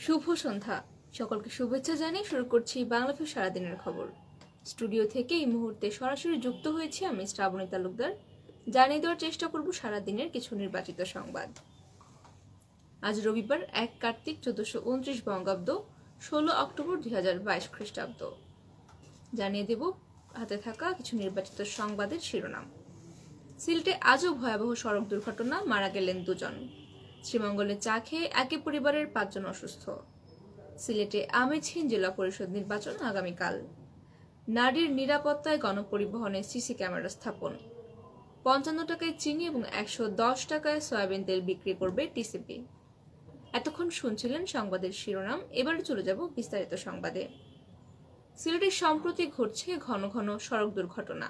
শুভ সন্ধ্যা সকলকে শুভেচ্ছা জানিয়ে শুরু করছি বাংলাভিউ সারাদিনের খবর। স্টুডিও থেকে এই মুহূর্তে সরাসরি যুক্ত হয়েছি আমি শ্রাবণী তালুকদার। জানিয়ে দেওয়ার চেষ্টা করব সারাদিনের কিছু নির্বাচিত সংবাদ। আজ রবিবার 1 কার্তিক 1429 বঙ্গাব্দ 16 অক্টোবর 2022 খ্রিস্টাব্দ। জানিয়ে দেব হাতে থাকা কিছু নির্বাচিত সংবাদের শিরোনাম। সিলেটে আজও ভয়াবহ সড়ক দুর্ঘটনা, মারা গেলেন 2 জন। শ্রীমঙ্গলে চা খেয়ে একই পরিবারের 5 জন অসুস্থ। সিলেটে আমেজহীন জেলা পরিষদ নির্বাচন আগামীকাল। নারীর নিরাপত্তায় গণপরিবহনে সিসি ক্যামেরা স্থাপন। 55 টাকায় চিনি এবং 110 টাকায় সয়াবিন তেল বিক্রি করবে টিসিবি। এতক্ষণ শুনছিলেন সংবাদের শিরোনাম, এবারে চলে যাব বিস্তারিত সংবাদে। সিলেটে সম্প্রতি ঘটছে ঘন ঘন সড়ক দুর্ঘটনা।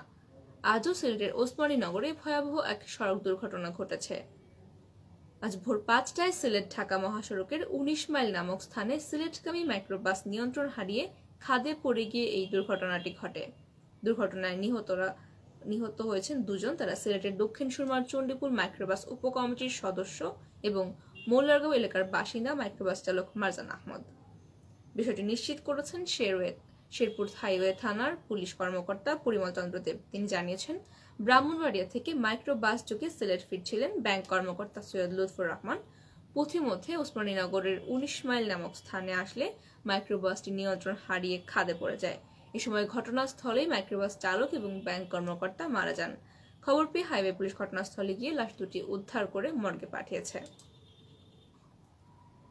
আজও সিলেটের ওসমানী নগরে ভয়াবহ এক সড়ক দুর্ঘটনা ঘটেছে। আজ ভোর 5টায় সিলেট ঢাকা মহাসড়কের 19 মাইল নামক স্থানে সিলেটগামী মাইক্রোবাস নিয়ন্ত্রণ হারিয়ে খাদে পড়ে গিয়ে এই দুর্ঘটনাটি ঘটে। দুর্ঘটনায় নিহত হয়েছেন 2 জন। তারা সিলেটের দক্ষিণ সুরমার চণ্ডীপুর মাইক্রোবাস উপকমিটির সদস্য এবং মোল্লারগাঁও এলাকার বাসিন্দা মাইক্রোবাস চালক মারজান আহমদ। বিষয়টি নিশ্চিত করেছেন শেরপুর হাইওয়ে থানার পুলিশ কর্মকর্তা পরিমল চন্দ্র দেব। তিনি জানিয়েছেন, ব্রাহ্মণবাড়িয়া থেকে মাইক্রোবাস যোগে সিলেট ফিরছিলেন ব্যাংক কর্মকর্তা সৈয়দ লুৎফুর রহমান। পথিমধ্যে ওসমানীনগরের 19 মাইল নামক স্থানে আসলে মাইক্রোবাসটি নিয়ন্ত্রণ হারিয়ে খাদে পড়ে যায়। এ সময় ঘটনাস্থলেই মাইক্রোবাস চালক এবং ব্যাংক কর্মকর্তা মারা যান। খবর পেয়ে হাইওয়ে পুলিশ ঘটনাস্থলে গিয়ে লাশ দুটি উদ্ধার করে মর্গে পাঠিয়েছে।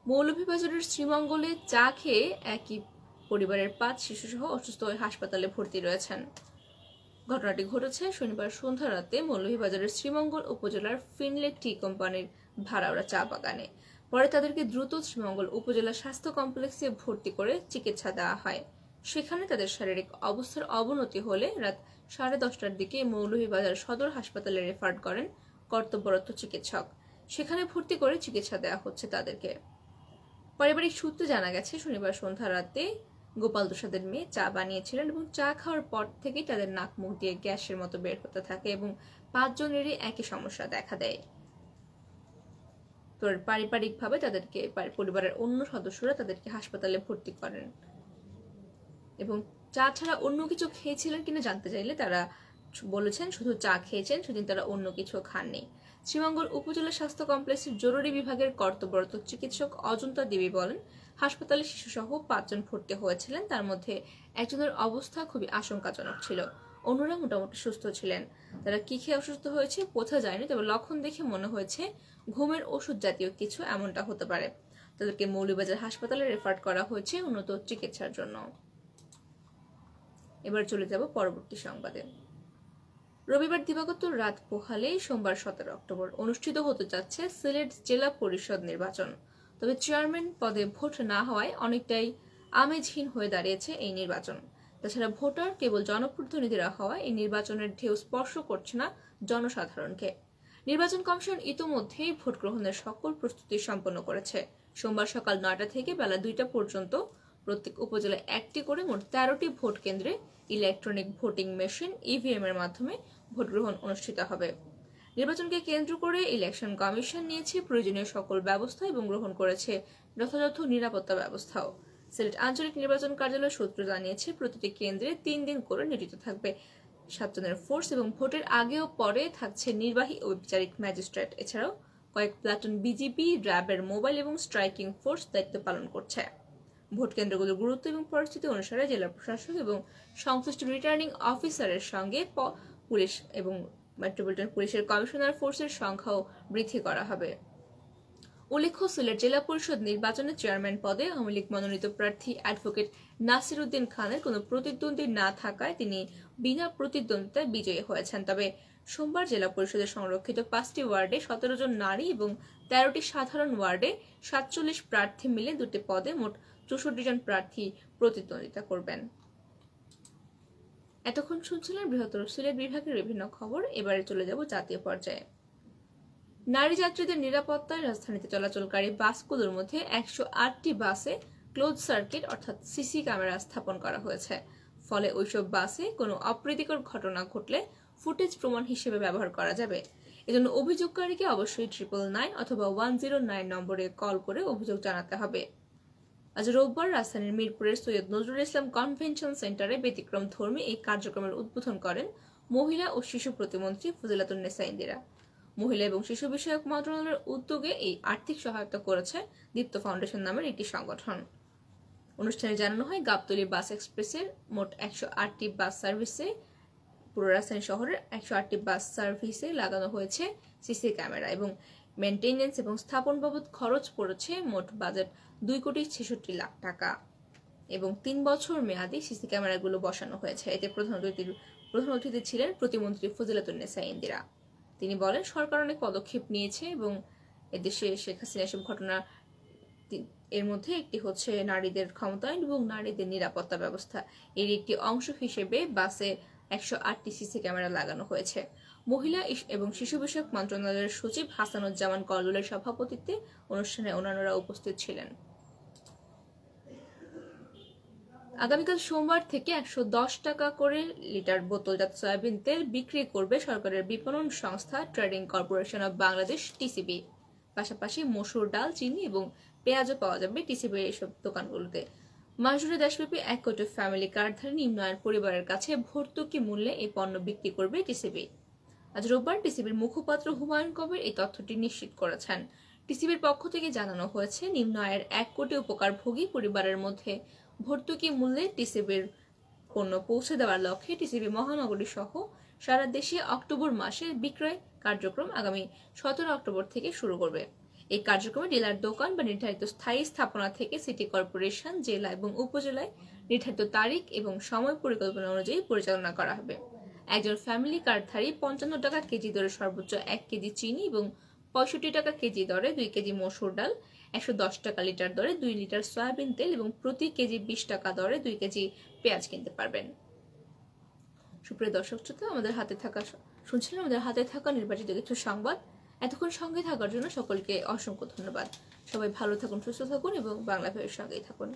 মৌলভীবাজারের শ্রীমঙ্গলে চা খেয়ে একই পরিবারের 5 শিশুসহ অসুস্থ হয়ে হাসপাতালে ভর্তি রয়েছেন। ঘটনাটি ঘটেছে শনিবার সন্ধ্যা রাতে মৌলভীবাজারের শ্রীমঙ্গল উপজেলার ফিনলে টি কোম্পানির ভাড়াওড়া চা বাগানে। পরে তাদেরকে দ্রুত শ্রীমঙ্গল উপজেলা স্বাস্থ্য কমপ্লেক্সে ভর্তি করে চিকিৎসা দেওয়া হয়। সেখানে তাদের শারীরিক অবস্থার অবনতি হলে রাত 10:30টার দিকে মৌলভীবাজার সদর হাসপাতালে রেফার করেন কর্তব্যরত চিকিৎসক। সেখানে ভর্তি করে চিকিৎসা দেওয়া হচ্ছে তাদেরকে। পারিবারিক সূত্রে জানা গেছে, শনিবার সন্ধ্যা রাতে গোপাল প্রসাদের মেয়ে চা বানিয়েছিলেন এবং চা খাওয়ার পর থেকেই তাদের নাক মুখ দিয়ে গ্যাসের মতো বের হতে থাকে এবং 5 জনেরই একই সমস্যা দেখা দেয়। তো পারিবারিকভাবে তাদেরকে পরিবারের অন্য সদস্যরা তাদেরকে হাসপাতালে ভর্তি করেন এবং চা ছাড়া অন্য কিছু খেয়েছিলেন কিনা জানতে চাইলে তারা বলেছেন শুধু চা খেয়েছেন, সেদিন তারা অন্য কিছু খাননি। শ্রীমঙ্গল উপজেলা স্বাস্থ্য কমপ্লেক্সের জরুরি বিভাগের কর্তব্যরত চিকিৎসক অজন্তা দেবী বলেন, হাসপাতালে শিশুসহ 5 জন ভর্তি হয়েছিলেন। তার মধ্যে একজনের অবস্থা খুবই আশঙ্কাজনক ছিল, অন্যরা মোটামুটি সুস্থ ছিলেন। তারা কি খেয়ে অসুস্থ হয়েছে বোঝা যায়নি, তবে লক্ষণ দেখে মনে হয়েছে ঘুমের ওষুধ জাতীয় কিছু এমনটা হতে পারে। তাদেরকে মৌলভীবাজার হাসপাতালে রেফার করা হয়েছে উন্নত চিকিৎসার জন্য। এবার চলে যাব পরবর্তী সংবাদে। রবিবার দিবাগত রাত পোহালে সোমবার 17 অক্টোবর অনুষ্ঠিত হতে যাচ্ছে সিলেট জেলা পরিষদ নির্বাচন। তবে চেয়ারম্যান পদে ভোট না হওয়ায় অনেকটাই আমেজহীন হয়ে দাঁড়িয়েছে এই নির্বাচন। তাছাড়া ভোটার কেবল জনপ্রতিনিধিরা হওয়ায় এই নির্বাচনের ঢেউ স্পর্শ করছে না জনসাধারণকে। নির্বাচন কমিশন ইতোমধ্যেই ভোট গ্রহণের সকল প্রস্তুতি সম্পন্ন করেছে। সোমবার সকাল 9টা থেকে বেলা 2টা পর্যন্ত প্রত্যেক উপজেলায় 1টি করে মোট 13টি ভোট কেন্দ্রে ইলেকট্রনিক ভোটিং মেশিন ইভিএম এর মাধ্যমে ভোট গ্রহণ অনুষ্ঠিত হবে। নির্বাচনকে কেন্দ্র করে ইলেকশন কমিশন নিয়েছে প্রয়োজনীয় সকল ব্যবস্থা এবং গ্রহণ করেছে যথাযথ নিরাপত্তা ব্যবস্থাও। সিলেট আঞ্চলিক নির্বাচন কার্যালয় সূত্র জানিয়েছে, প্রতিটি কেন্দ্রে 3 দিন করে নিয়োজিত থাকবে 7 জনের ফোর্স এবং ভোটের আগে ও পরে থাকছে নির্বাহী ও বিচারিক ম্যাজিস্ট্রেট। এছাড়াও কয়েক প্লাটুন বিজিবি, র্যাবের মোবাইল এবং স্ট্রাইকিং ফোর্স দায়িত্ব পালন করছে। ভোট কেন্দ্রগুলোর গুরুত্ব এবং পরিস্থিতি অনুসারে জেলা প্রশাসক এবং সংশ্লিষ্ট রিটার্নিং অফিসারের সঙ্গে পুলিশ এবং মেট্রোপলিটন পুলিশের কমিশনার ফোর্সের সংখ্যাও বৃদ্ধি করা হবে। উল্লেখ্য, সিলেট জেলা পরিষদ নির্বাচনে চেয়ারম্যান পদে আওয়ামী লীগ মনোনীত প্রার্থী অ্যাডভোকেট নাসির উদ্দিন খানের কোনো প্রতিদ্বন্দ্বী না থাকায় তিনি বিনা প্রতিদ্বন্দ্বিতায় বিজয়ী হয়েছেন। তবে সোমবার জেলা পরিষদের সংরক্ষিত 5টি ওয়ার্ডে 17 জন নারী এবং 13টি সাধারণ ওয়ার্ডে 47 প্রার্থী মিলে 2টি পদে মোট 64 জন প্রার্থী প্রতিদ্বন্দ্বিতা করবেন। এতক্ষণ শুনছিলেন বৃহত্তর সিলেট বিভাগের বিভিন্ন খবর। এবারে চলে যাব জাতীয় পর্যায়ে। নারী যাত্রীদের নিরাপত্তায় রাজধানীতে চলাচলকারী বাসগুলোর মধ্যে 108টি বাসে ক্লোজ সার্কিট অর্থাৎ সিসি ক্যামেরা স্থাপন করা হয়েছে। ফলে ওইসব বাসে কোনো অপ্রীতিকর ঘটনা ঘটলে ফুটেজ প্রমাণ হিসেবে ব্যবহার করা যাবে। এজন্য অভিযোগকারীকে অবশ্যই 999 অথবা 109 নম্বরে কল করে অভিযোগ জানাতে হবে। আজ রোববার রাজধানীর মিরপুরের সৈয়দ নজরুল ইসলাম কনভেনশন সেন্টারে ব্যতিক্রম ধর্মী এই কার্যক্রমের উদ্বোধন করেন মহিলা ও শিশু প্রতিমন্ত্রী ফজিলাতুন্নেসা ইন্দিরা। মহিলা এবং শিশু বিষয়ক মন্ত্রণালয়ের উদ্যোগে এই আর্থিক সহায়তা করেছে দীপ্ত ফাউন্ডেশন নামের একটি সংগঠন। অনুষ্ঠানে জানানো হয়, গাবতলী বাস এক্সপ্রেসের মোট 108টি বাস সার্ভিসে পুরো রাজধানী শহরের 108টি বাস সার্ভিসে লাগানো হয়েছে সিসি ক্যামেরা এবং মেইনটেনেন্স এবং স্থাপন বাবদ খরচ পড়েছে মোট বাজেট 2,66,00,000 টাকা এবং 3 বছর মেয়াদী সিসি ক্যামেরাগুলো বসানো হয়েছে। এতে প্রধান অতিথি ছিলেন প্রতিমন্ত্রী ফজিলাতুন্নেসা ইন্দিরা। তিনি বলেন, সরকার অনেক পদক্ষেপ নিয়েছে এবং এদেশে শেখ হাসিনা এসব ঘটনা, এর মধ্যে একটি হচ্ছে নারীদের ক্ষমতায়ন এবং নারীদের নিরাপত্তা ব্যবস্থা। এর একটি অংশ হিসেবে বাসে 108টি সিসি ক্যামেরা লাগানো হয়েছে। মহিলা এবং শিশু বিষয়ক মন্ত্রণালয়ের সচিব হাসানুজ্জামান কল্লোলের সভাপতিত্বে অনুষ্ঠানে অন্যান্যরা উপস্থিত ছিলেন। আগামীকাল সোমবার থেকে 110 টাকা করে লিটার বোতলজাত সয়াবিন তেল বিক্রি করবে সরকারের বিপণন সংস্থা trading corporation of Bangladesh TCB. পাশাপাশি মসুর ডাল, চিনি এবং পেঁয়াজও পাওয়া যাবে টিসিবির এইসব দোকানগুলোতে। মাসজুড়ে দেশব্যাপী 1 কোটি ফ্যামিলি কার্ডধারী নিম্ন আয়ের পরিবারের কাছে ভর্তুকি মূল্যে এই পণ্য বিক্রি করবে টিসিবি। আজ রোববার টিসিবির মুখপাত্র হুমায়ুন কবির এই তথ্যটি নিশ্চিত করেছেন। টিসিবির পক্ষ থেকে জানানো হয়েছে, নিম্ন আয়ের 1 কোটি উপকারভোগী পরিবারের মধ্যে ভর্তুকি মূল্যে টিসিবির পণ্য পৌঁছে দেওয়ার লক্ষ্যে টিসিবি মহানগরী সহ সারা দেশে অক্টোবর মাসে বিক্রয় কার্যক্রম আগামী 17 অক্টোবর থেকে শুরু করবে। এই কার্যক্রমে ডিলার দোকান বা নির্ধারিত স্থায়ী স্থাপনা থেকে সিটি কর্পোরেশন, জেলা এবং উপজেলায় নির্ধারিত তারিখ এবং সময় পরিকল্পনা অনুযায়ী পরিচালনা করা হবে। একজন ফ্যামিলি কার্ডধারী 55 টাকা কেজি দরে সর্বোচ্চ 1 কেজি চিনি এবং 65 টাকা কেজি দরে 2 কেজি মসুর ডাল, 110 টাকা লিটার দরে 2 লিটার সয়াবিন তেল এবং প্রতি কেজি 20 টাকা দরে 2 কেজি পেঁয়াজ কিনতে পারবেন। সুপ্রিয় দর্শক শ্রোতা, আমাদের হাতে থাকা নির্বাচিত কিছু সংবাদ। এতক্ষণ সঙ্গে থাকার জন্য সকলকে অসংখ্য ধন্যবাদ। সবাই ভালো থাকুন, সুস্থ থাকুন এবং বাংলাভিউর সঙ্গেই থাকুন।